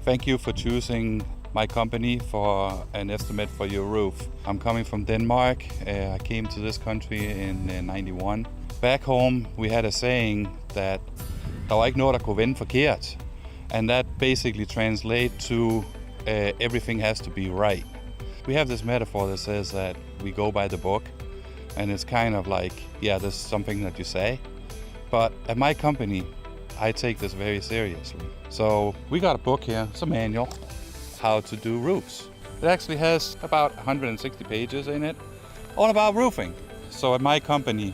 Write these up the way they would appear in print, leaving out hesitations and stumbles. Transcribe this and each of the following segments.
Thank you for choosing my company for an estimate for your roof. I'm coming from Denmark. I came to this country in 91. Back home, we had a saying that der var ikke noget, der kunne vende forkert. And that basically translates to everything has to be right. We have this metaphor that says that we go by the book. And it's kind of like, yeah, this is something that you say. But at my company, I take this very seriously. So we got a book here, it's a manual, how to do roofs. It actually has about 160 pages in it, all about roofing. So at my company,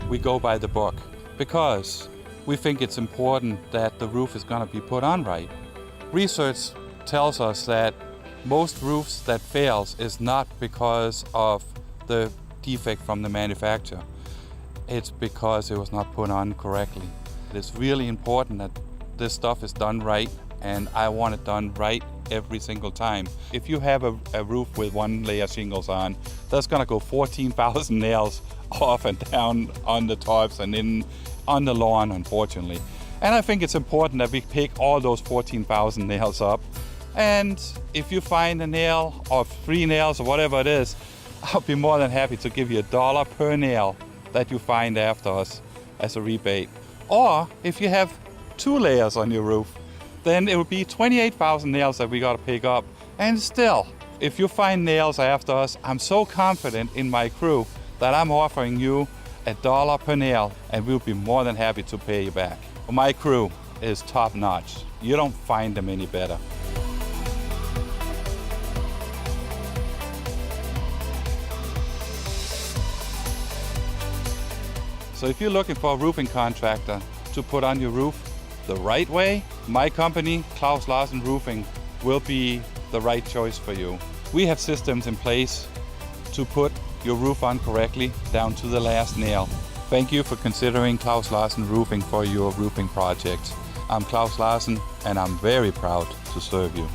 we go by the book because we think it's important that the roof is gonna be put on right. Research tells us that most roofs that fails is not because of the defect from the manufacturer. It's because it was not put on correctly. It's really important that this stuff is done right, and I want it done right every single time. If you have a roof with one layer shingles on, that's gonna go 14,000 nails off and down on the tops and in on the lawn, unfortunately. And I think it's important that we pick all those 14,000 nails up. And if you find a nail or 3 nails or whatever it is, I'll be more than happy to give you $1 per nail that you find after us as a rebate. Or if you have 2 layers on your roof, then it would be 28,000 nails that we gotta pick up. And still, if you find nails after us, I'm so confident in my crew that I'm offering you $1 per nail, and we'll be more than happy to pay you back. My crew is top notch. You don't find them any better. So if you're looking for a roofing contractor to put on your roof the right way, my company, Klaus Larsen Roofing, will be the right choice for you. We have systems in place to put your roof on correctly down to the last nail. Thank you for considering Klaus Larsen Roofing for your roofing projects. I'm Klaus Larsen, and I'm very proud to serve you.